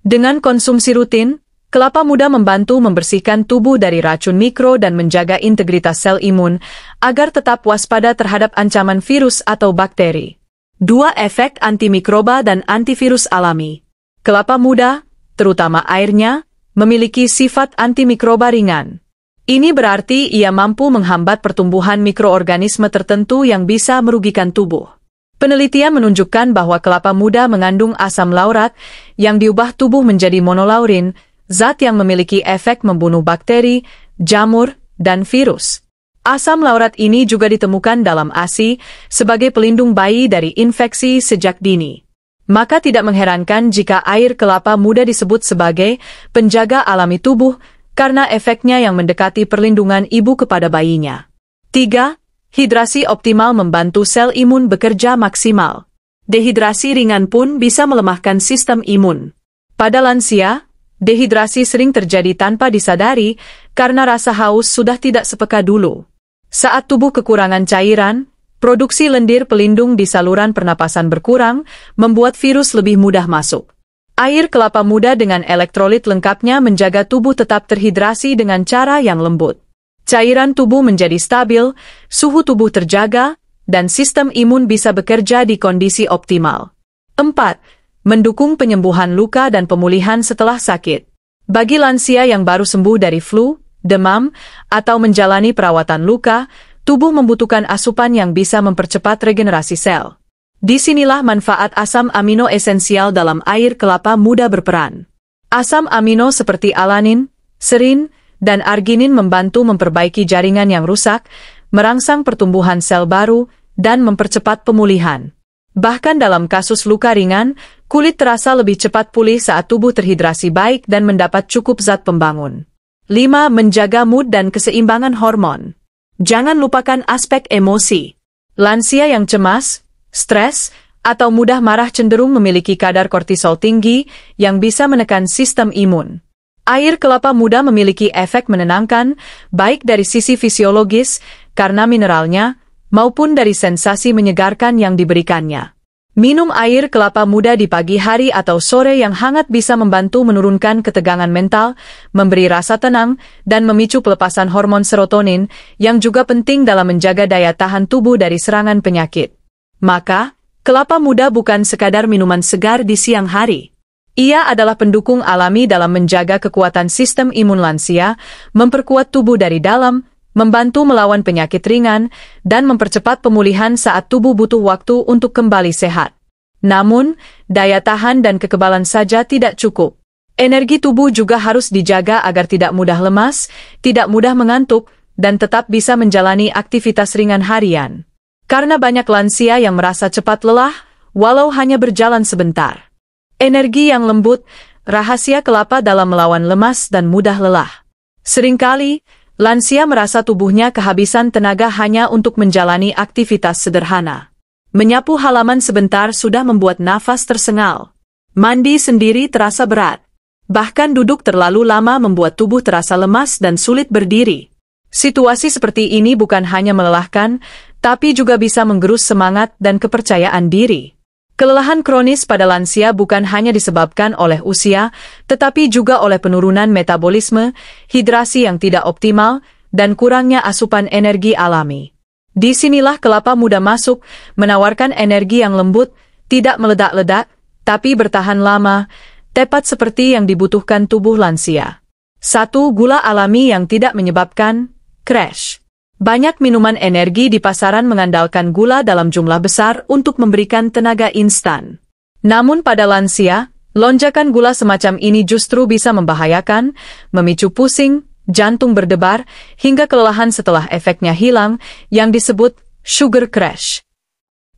Dengan konsumsi rutin, kelapa muda membantu membersihkan tubuh dari racun mikro dan menjaga integritas sel imun, agar tetap waspada terhadap ancaman virus atau bakteri. 2 efek antimikroba dan antivirus alami. Kelapa muda, terutama airnya, memiliki sifat antimikroba ringan. Ini berarti ia mampu menghambat pertumbuhan mikroorganisme tertentu yang bisa merugikan tubuh. Penelitian menunjukkan bahwa kelapa muda mengandung asam laurat yang diubah tubuh menjadi monolaurin, zat yang memiliki efek membunuh bakteri, jamur, dan virus. Asam laurat ini juga ditemukan dalam ASI sebagai pelindung bayi dari infeksi sejak dini. Maka tidak mengherankan jika air kelapa muda disebut sebagai penjaga alami tubuh, karena efeknya yang mendekati perlindungan ibu kepada bayinya. 3. Hidrasi optimal membantu sel imun bekerja maksimal. Dehidrasi ringan pun bisa melemahkan sistem imun. Pada lansia, dehidrasi sering terjadi tanpa disadari karena rasa haus sudah tidak sepeka dulu. Saat tubuh kekurangan cairan, produksi lendir pelindung di saluran pernapasan berkurang, membuat virus lebih mudah masuk. Air kelapa muda dengan elektrolit lengkapnya menjaga tubuh tetap terhidrasi dengan cara yang lembut. Cairan tubuh menjadi stabil, suhu tubuh terjaga, dan sistem imun bisa bekerja di kondisi optimal. 4. Mendukung penyembuhan luka dan pemulihan setelah sakit. Bagi lansia yang baru sembuh dari flu, demam, atau menjalani perawatan luka, tubuh membutuhkan asupan yang bisa mempercepat regenerasi sel. Disinilah manfaat asam amino esensial dalam air kelapa muda berperan. Asam amino seperti alanin, serin, dan arginin membantu memperbaiki jaringan yang rusak, merangsang pertumbuhan sel baru, dan mempercepat pemulihan. Bahkan dalam kasus luka ringan, kulit terasa lebih cepat pulih saat tubuh terhidrasi baik dan mendapat cukup zat pembangun. 5. Menjaga mood dan keseimbangan hormon. Jangan lupakan aspek emosi. Lansia yang cemas, stres, atau mudah marah cenderung memiliki kadar kortisol tinggi yang bisa menekan sistem imun. Air kelapa muda memiliki efek menenangkan, baik dari sisi fisiologis, karena mineralnya, maupun dari sensasi menyegarkan yang diberikannya. Minum air kelapa muda di pagi hari atau sore yang hangat bisa membantu menurunkan ketegangan mental, memberi rasa tenang, dan memicu pelepasan hormon serotonin, yang juga penting dalam menjaga daya tahan tubuh dari serangan penyakit. Maka, kelapa muda bukan sekadar minuman segar di siang hari. Ia adalah pendukung alami dalam menjaga kekuatan sistem imun lansia, memperkuat tubuh dari dalam, membantu melawan penyakit ringan, dan mempercepat pemulihan saat tubuh butuh waktu untuk kembali sehat. Namun, daya tahan dan kekebalan saja tidak cukup. Energi tubuh juga harus dijaga agar tidak mudah lemas, tidak mudah mengantuk, dan tetap bisa menjalani aktivitas ringan harian. Karena banyak lansia yang merasa cepat lelah, walau hanya berjalan sebentar. Energi yang lembut, rahasia kelapa dalam melawan lemas dan mudah lelah. Seringkali, lansia merasa tubuhnya kehabisan tenaga hanya untuk menjalani aktivitas sederhana. Menyapu halaman sebentar sudah membuat nafas tersengal. Mandi sendiri terasa berat. Bahkan duduk terlalu lama membuat tubuh terasa lemas dan sulit berdiri. Situasi seperti ini bukan hanya melelahkan, tapi juga bisa menggerus semangat dan kepercayaan diri. Kelelahan kronis pada lansia bukan hanya disebabkan oleh usia, tetapi juga oleh penurunan metabolisme, hidrasi yang tidak optimal, dan kurangnya asupan energi alami. Disinilah kelapa muda masuk, menawarkan energi yang lembut, tidak meledak-ledak, tapi bertahan lama, tepat seperti yang dibutuhkan tubuh lansia. 1. Gula alami yang tidak menyebabkan crash. Banyak minuman energi di pasaran mengandalkan gula dalam jumlah besar untuk memberikan tenaga instan. Namun pada lansia, lonjakan gula semacam ini justru bisa membahayakan, memicu pusing, jantung berdebar, hingga kelelahan setelah efeknya hilang, yang disebut sugar crash.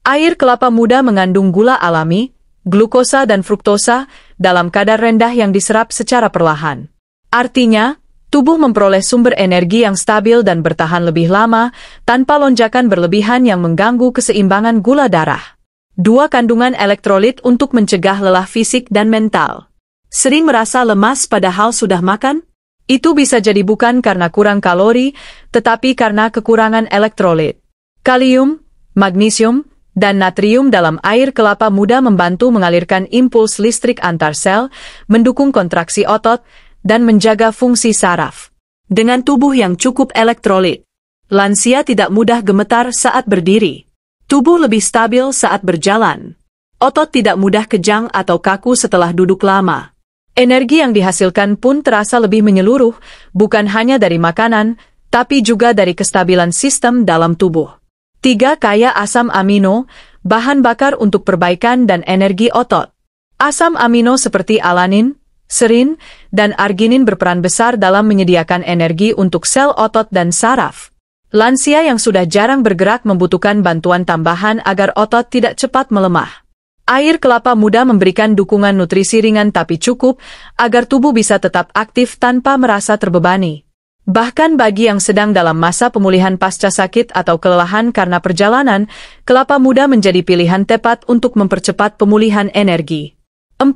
Air kelapa muda mengandung gula alami, glukosa dan fruktosa, dalam kadar rendah yang diserap secara perlahan. Artinya, tubuh memperoleh sumber energi yang stabil dan bertahan lebih lama, tanpa lonjakan berlebihan yang mengganggu keseimbangan gula darah. 2. Kandungan elektrolit untuk mencegah lelah fisik dan mental. Sering merasa lemas padahal sudah makan? Itu bisa jadi bukan karena kurang kalori, tetapi karena kekurangan elektrolit. Kalium, magnesium, dan natrium dalam air kelapa muda membantu mengalirkan impuls listrik antar sel, mendukung kontraksi otot, dan menjaga fungsi saraf. Dengan tubuh yang cukup elektrolit, lansia tidak mudah gemetar saat berdiri. Tubuh lebih stabil saat berjalan. Otot tidak mudah kejang atau kaku setelah duduk lama. Energi yang dihasilkan pun terasa lebih menyeluruh, bukan hanya dari makanan, tapi juga dari kestabilan sistem dalam tubuh. 3. Kaya asam amino, bahan bakar untuk perbaikan dan energi otot. Asam amino seperti alanin, serin, dan arginin berperan besar dalam menyediakan energi untuk sel otot dan saraf. Lansia yang sudah jarang bergerak membutuhkan bantuan tambahan agar otot tidak cepat melemah. Air kelapa muda memberikan dukungan nutrisi ringan tapi cukup, agar tubuh bisa tetap aktif tanpa merasa terbebani. Bahkan bagi yang sedang dalam masa pemulihan pasca sakit atau kelelahan karena perjalanan, kelapa muda menjadi pilihan tepat untuk mempercepat pemulihan energi. 4.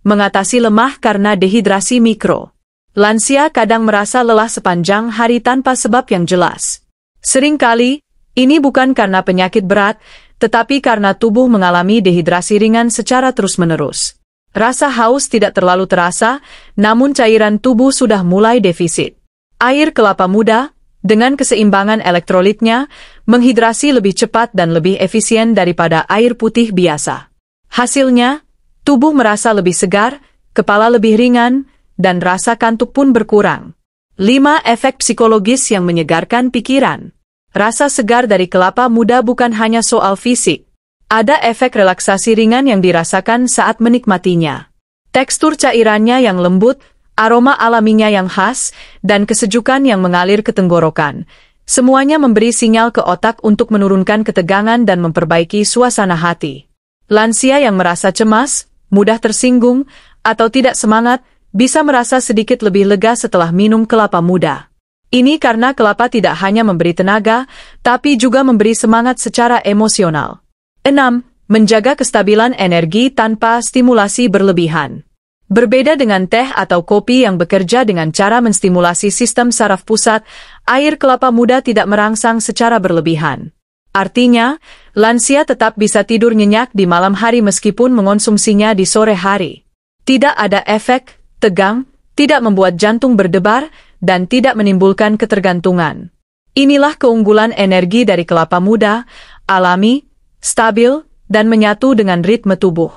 Mengatasi lemah karena dehidrasi mikro. Lansia kadang merasa lelah sepanjang hari tanpa sebab yang jelas. Seringkali, ini bukan karena penyakit berat, tetapi karena tubuh mengalami dehidrasi ringan secara terus-menerus. Rasa haus tidak terlalu terasa, namun cairan tubuh sudah mulai defisit. Air kelapa muda, dengan keseimbangan elektrolitnya, menghidrasi lebih cepat dan lebih efisien daripada air putih biasa. Hasilnya, tubuh merasa lebih segar, kepala lebih ringan, dan rasa kantuk pun berkurang. 5. Efek psikologis yang menyegarkan pikiran. Rasa segar dari kelapa muda bukan hanya soal fisik. Ada efek relaksasi ringan yang dirasakan saat menikmatinya. Tekstur cairannya yang lembut, aroma alaminya yang khas, dan kesejukan yang mengalir ke tenggorokan. Semuanya memberi sinyal ke otak untuk menurunkan ketegangan dan memperbaiki suasana hati. Lansia yang merasa cemas, mudah tersinggung, atau tidak semangat, bisa merasa sedikit lebih lega setelah minum kelapa muda. Ini karena kelapa tidak hanya memberi tenaga, tapi juga memberi semangat secara emosional. 6. Menjaga kestabilan energi tanpa stimulasi berlebihan. Berbeda dengan teh atau kopi yang bekerja dengan cara menstimulasi sistem saraf pusat, air kelapa muda tidak merangsang secara berlebihan. Artinya, lansia tetap bisa tidur nyenyak di malam hari meskipun mengonsumsinya di sore hari. Tidak ada efek tegang, tidak membuat jantung berdebar, dan tidak menimbulkan ketergantungan. Inilah keunggulan energi dari kelapa muda, alami, stabil, dan menyatu dengan ritme tubuh.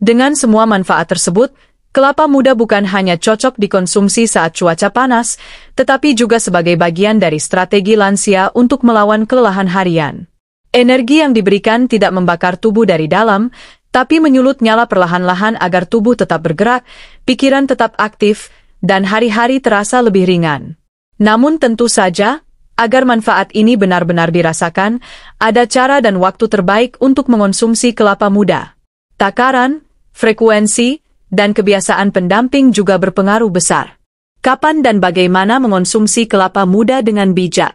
Dengan semua manfaat tersebut, kelapa muda bukan hanya cocok dikonsumsi saat cuaca panas, tetapi juga sebagai bagian dari strategi lansia untuk melawan kelelahan harian. Energi yang diberikan tidak membakar tubuh dari dalam, tapi menyulut nyala perlahan-lahan agar tubuh tetap bergerak, pikiran tetap aktif, dan hari-hari terasa lebih ringan. Namun tentu saja, agar manfaat ini benar-benar dirasakan, ada cara dan waktu terbaik untuk mengonsumsi kelapa muda. Takaran, frekuensi, dan kebiasaan pendamping juga berpengaruh besar. Kapan dan bagaimana mengonsumsi kelapa muda dengan bijak?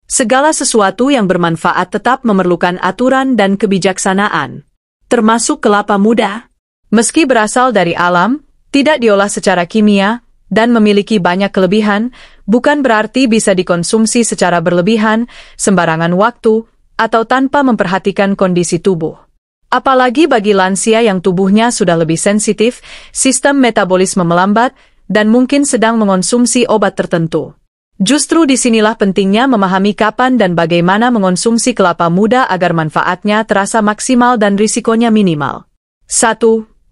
Segala sesuatu yang bermanfaat tetap memerlukan aturan dan kebijaksanaan. Termasuk kelapa muda. Meski berasal dari alam, tidak diolah secara kimia, dan memiliki banyak kelebihan, bukan berarti bisa dikonsumsi secara berlebihan, sembarangan waktu, atau tanpa memperhatikan kondisi tubuh. Apalagi bagi lansia yang tubuhnya sudah lebih sensitif, sistem metabolisme melambat, dan mungkin sedang mengonsumsi obat tertentu. Justru disinilah pentingnya memahami kapan dan bagaimana mengonsumsi kelapa muda agar manfaatnya terasa maksimal dan risikonya minimal. 1.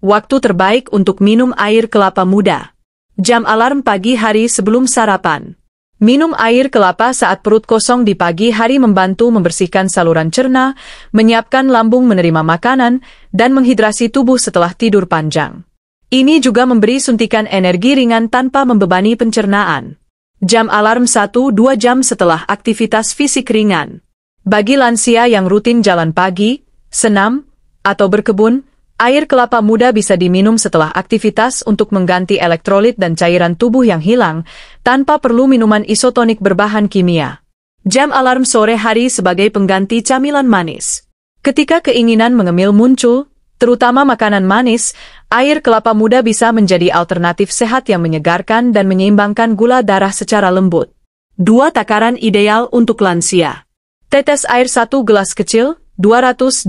Waktu terbaik untuk minum air kelapa muda. Jam alarm pagi hari sebelum sarapan. Minum air kelapa saat perut kosong di pagi hari membantu membersihkan saluran cerna, menyiapkan lambung menerima makanan, dan menghidrasi tubuh setelah tidur panjang. Ini juga memberi suntikan energi ringan tanpa membebani pencernaan. Jam alarm 1-2 jam setelah aktivitas fisik ringan. Bagi lansia yang rutin jalan pagi, senam, atau berkebun, Air kelapa muda bisa diminum setelah aktivitas untuk mengganti elektrolit dan cairan tubuh yang hilang, tanpa perlu minuman isotonik berbahan kimia. Jam alarm sore hari sebagai pengganti camilan manis. Ketika keinginan mengemil muncul, terutama makanan manis, air kelapa muda bisa menjadi alternatif sehat yang menyegarkan dan menyeimbangkan gula darah secara lembut. 2 takaran ideal untuk lansia. Tetes air 1 gelas kecil, 200-250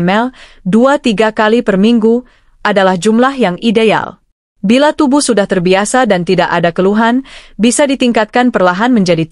ml, 2-3 kali per minggu, adalah jumlah yang ideal. Bila tubuh sudah terbiasa dan tidak ada keluhan, bisa ditingkatkan perlahan menjadi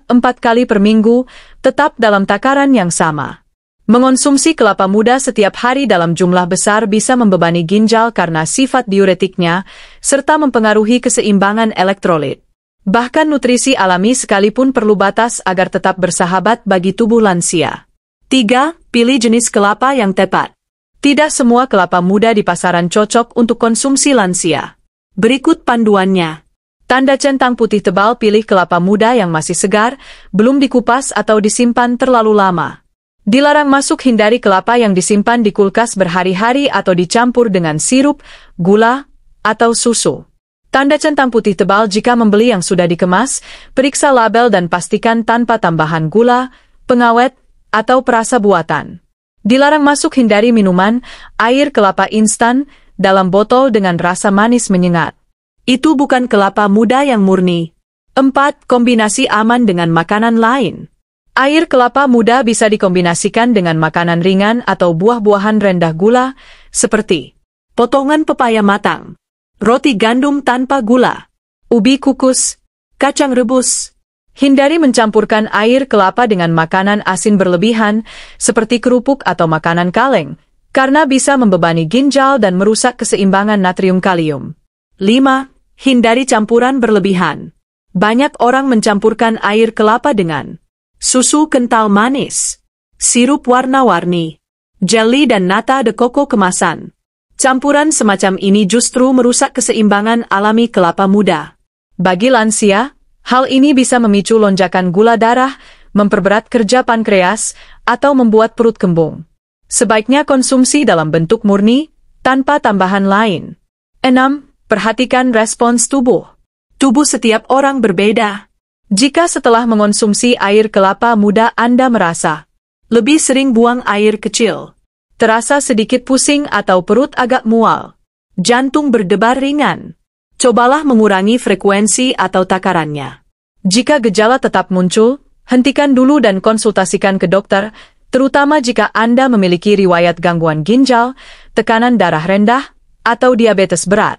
3-4 kali per minggu, tetap dalam takaran yang sama. Mengonsumsi kelapa muda setiap hari dalam jumlah besar bisa membebani ginjal karena sifat diuretiknya, serta mempengaruhi keseimbangan elektrolit. Bahkan nutrisi alami sekalipun perlu batas agar tetap bersahabat bagi tubuh lansia. 3. Pilih jenis kelapa yang tepat. Tidak semua kelapa muda di pasaran cocok untuk konsumsi lansia. Berikut panduannya. Tanda centang putih tebal: pilih kelapa muda yang masih segar, belum dikupas atau disimpan terlalu lama. Dilarang masuk: hindari kelapa yang disimpan di kulkas berhari-hari atau dicampur dengan sirup, gula, atau susu. Tanda centang putih tebal: jika membeli yang sudah dikemas, periksa label dan pastikan tanpa tambahan gula, pengawet, atau perasa buatan. Dilarang masuk: hindari minuman, air kelapa instan, dalam botol dengan rasa manis menyengat. Itu bukan kelapa muda yang murni. 4. Kombinasi aman dengan makanan lain. Air kelapa muda bisa dikombinasikan dengan makanan ringan atau buah-buahan rendah gula, seperti potongan pepaya matang, roti gandum tanpa gula, ubi kukus, kacang rebus. Hindari mencampurkan air kelapa dengan makanan asin berlebihan, seperti kerupuk atau makanan kaleng, karena bisa membebani ginjal dan merusak keseimbangan natrium-kalium. 5. Hindari campuran berlebihan. Banyak orang mencampurkan air kelapa dengan susu kental manis, sirup warna-warni, jelly dan nata de coco kemasan. Campuran semacam ini justru merusak keseimbangan alami kelapa muda. Bagi lansia, hal ini bisa memicu lonjakan gula darah, memperberat kerja pankreas, atau membuat perut kembung. Sebaiknya konsumsi dalam bentuk murni, tanpa tambahan lain. 6. Perhatikan respons tubuh. Tubuh setiap orang berbeda. Jika setelah mengonsumsi air kelapa muda Anda merasa lebih sering buang air kecil, terasa sedikit pusing atau perut agak mual, jantung berdebar ringan, cobalah mengurangi frekuensi atau takarannya. Jika gejala tetap muncul, hentikan dulu dan konsultasikan ke dokter, terutama jika Anda memiliki riwayat gangguan ginjal, tekanan darah rendah, atau diabetes berat.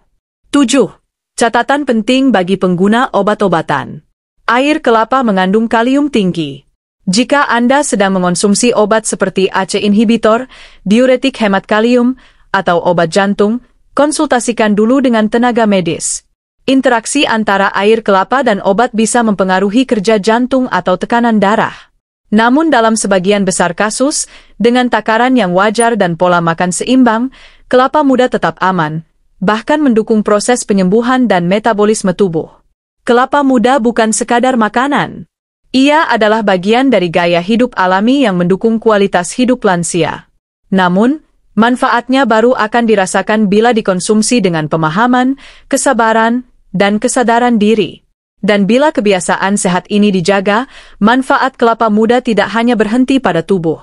7. Catatan penting bagi pengguna obat-obatan. Air kelapa mengandung kalium tinggi. Jika Anda sedang mengonsumsi obat seperti ACE inhibitor, diuretik hemat kalium, atau obat jantung, konsultasikan dulu dengan tenaga medis. Interaksi antara air kelapa dan obat bisa mempengaruhi kerja jantung atau tekanan darah. Namun dalam sebagian besar kasus, dengan takaran yang wajar dan pola makan seimbang, kelapa muda tetap aman, bahkan mendukung proses penyembuhan dan metabolisme tubuh. Kelapa muda bukan sekadar makanan. Ia adalah bagian dari gaya hidup alami yang mendukung kualitas hidup lansia. Namun, manfaatnya baru akan dirasakan bila dikonsumsi dengan pemahaman, kesabaran, dan kesadaran diri. Dan bila kebiasaan sehat ini dijaga, manfaat kelapa muda tidak hanya berhenti pada tubuh.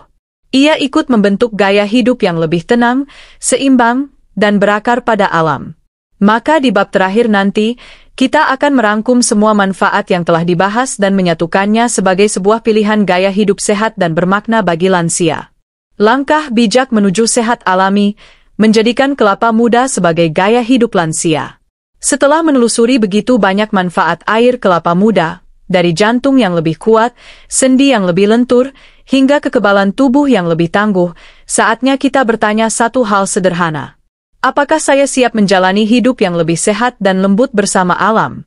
Ia ikut membentuk gaya hidup yang lebih tenang, seimbang, dan berakar pada alam. Maka di bab terakhir nanti, kita akan merangkum semua manfaat yang telah dibahas dan menyatukannya sebagai sebuah pilihan gaya hidup sehat dan bermakna bagi lansia. Langkah bijak menuju sehat alami, menjadikan kelapa muda sebagai gaya hidup lansia. Setelah menelusuri begitu banyak manfaat air kelapa muda, dari jantung yang lebih kuat, sendi yang lebih lentur, hingga kekebalan tubuh yang lebih tangguh, saatnya kita bertanya satu hal sederhana. Apakah saya siap menjalani hidup yang lebih sehat dan lembut bersama alam?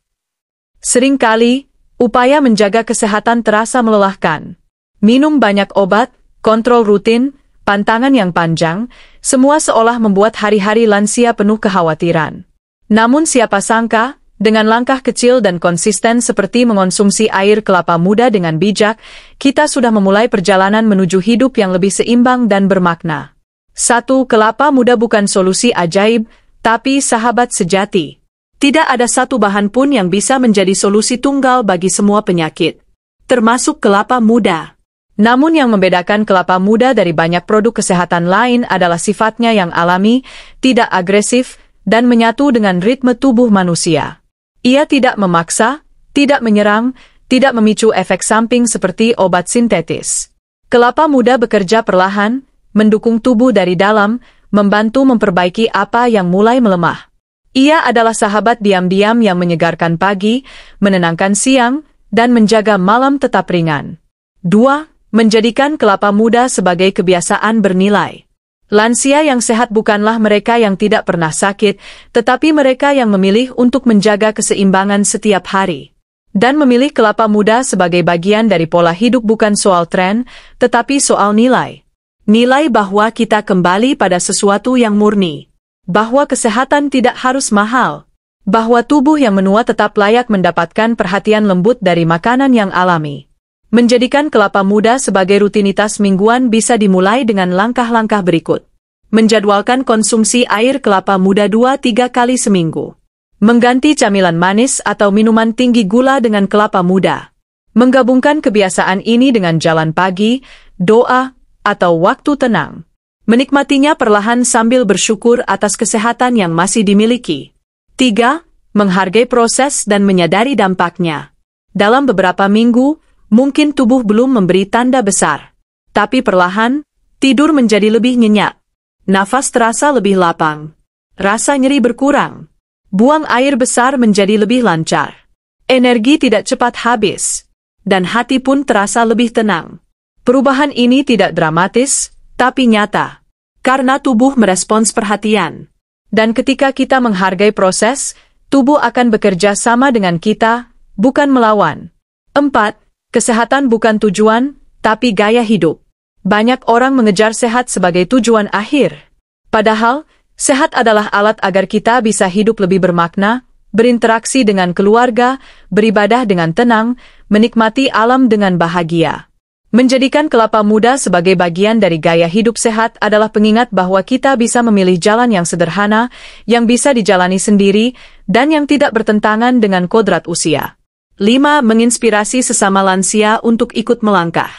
Seringkali, upaya menjaga kesehatan terasa melelahkan. Minum banyak obat, kontrol rutin, pantangan yang panjang, semua seolah membuat hari-hari lansia penuh kekhawatiran. Namun siapa sangka, dengan langkah kecil dan konsisten seperti mengonsumsi air kelapa muda dengan bijak, kita sudah memulai perjalanan menuju hidup yang lebih seimbang dan bermakna. 1. Kelapa muda bukan solusi ajaib, tapi sahabat sejati. Tidak ada satu bahan pun yang bisa menjadi solusi tunggal bagi semua penyakit, termasuk kelapa muda. Namun yang membedakan kelapa muda dari banyak produk kesehatan lain adalah sifatnya yang alami, tidak agresif, dan menyatu dengan ritme tubuh manusia. Ia tidak memaksa, tidak menyerang, tidak memicu efek samping seperti obat sintetis. Kelapa muda bekerja perlahan, mendukung tubuh dari dalam, membantu memperbaiki apa yang mulai melemah. Ia adalah sahabat diam-diam yang menyegarkan pagi, menenangkan siang, dan menjaga malam tetap ringan. 2. Menjadikan kelapa muda sebagai kebiasaan bernilai. Lansia yang sehat bukanlah mereka yang tidak pernah sakit, tetapi mereka yang memilih untuk menjaga keseimbangan setiap hari. Dan memilih kelapa muda sebagai bagian dari pola hidup bukan soal tren, tetapi soal nilai. Nilai bahwa kita kembali pada sesuatu yang murni. Bahwa kesehatan tidak harus mahal. Bahwa tubuh yang menua tetap layak mendapatkan perhatian lembut dari makanan yang alami. Menjadikan kelapa muda sebagai rutinitas mingguan bisa dimulai dengan langkah-langkah berikut. Menjadwalkan konsumsi air kelapa muda 2-3 kali seminggu. Mengganti camilan manis atau minuman tinggi gula dengan kelapa muda. Menggabungkan kebiasaan ini dengan jalan pagi, doa, atau waktu tenang. Menikmatinya perlahan sambil bersyukur atas kesehatan yang masih dimiliki. 3. Menghargai proses dan menyadari dampaknya. Dalam beberapa minggu, mungkin tubuh belum memberi tanda besar. Tapi perlahan, tidur menjadi lebih nyenyak. Nafas terasa lebih lapang. Rasa nyeri berkurang. Buang air besar menjadi lebih lancar. Energi tidak cepat habis. Dan hati pun terasa lebih tenang. Perubahan ini tidak dramatis, tapi nyata. Karena tubuh merespons perhatian. Dan ketika kita menghargai proses, tubuh akan bekerja sama dengan kita, bukan melawan. 4. Kesehatan bukan tujuan, tapi gaya hidup. Banyak orang mengejar sehat sebagai tujuan akhir. Padahal, sehat adalah alat agar kita bisa hidup lebih bermakna, berinteraksi dengan keluarga, beribadah dengan tenang, menikmati alam dengan bahagia. Menjadikan kelapa muda sebagai bagian dari gaya hidup sehat adalah pengingat bahwa kita bisa memilih jalan yang sederhana, yang bisa dijalani sendiri, dan yang tidak bertentangan dengan kodrat usia. 5. Menginspirasi sesama lansia untuk ikut melangkah.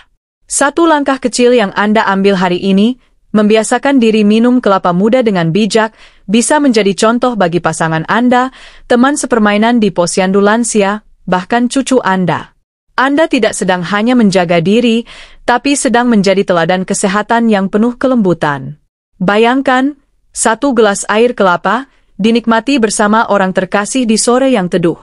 Satu langkah kecil yang Anda ambil hari ini, membiasakan diri minum kelapa muda dengan bijak, bisa menjadi contoh bagi pasangan Anda, teman sepermainan di posyandu lansia, bahkan cucu Anda. Anda tidak sedang hanya menjaga diri, tapi sedang menjadi teladan kesehatan yang penuh kelembutan. Bayangkan, 1 gelas air kelapa, dinikmati bersama orang terkasih di sore yang teduh.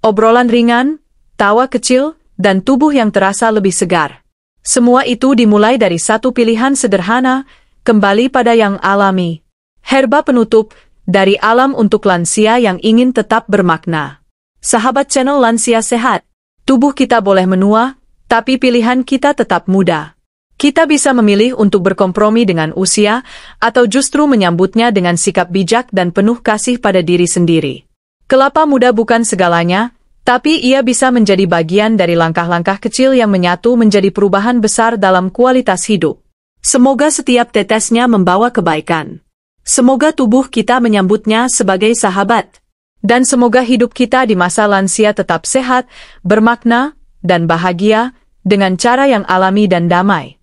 Obrolan ringan, tawa kecil, dan tubuh yang terasa lebih segar. Semua itu dimulai dari satu pilihan sederhana, kembali pada yang alami. Herba penutup, dari alam untuk lansia yang ingin tetap bermakna. Sahabat channel Lansia Sehat. Tubuh kita boleh menua, tapi pilihan kita tetap muda. Kita bisa memilih untuk berkompromi dengan usia, atau justru menyambutnya dengan sikap bijak dan penuh kasih pada diri sendiri. Kelapa muda bukan segalanya, tapi ia bisa menjadi bagian dari langkah-langkah kecil yang menyatu menjadi perubahan besar dalam kualitas hidup. Semoga setiap tetesnya membawa kebaikan. Semoga tubuh kita menyambutnya sebagai sahabat. Dan semoga hidup kita di masa lansia tetap sehat, bermakna, dan bahagia, dengan cara yang alami dan damai.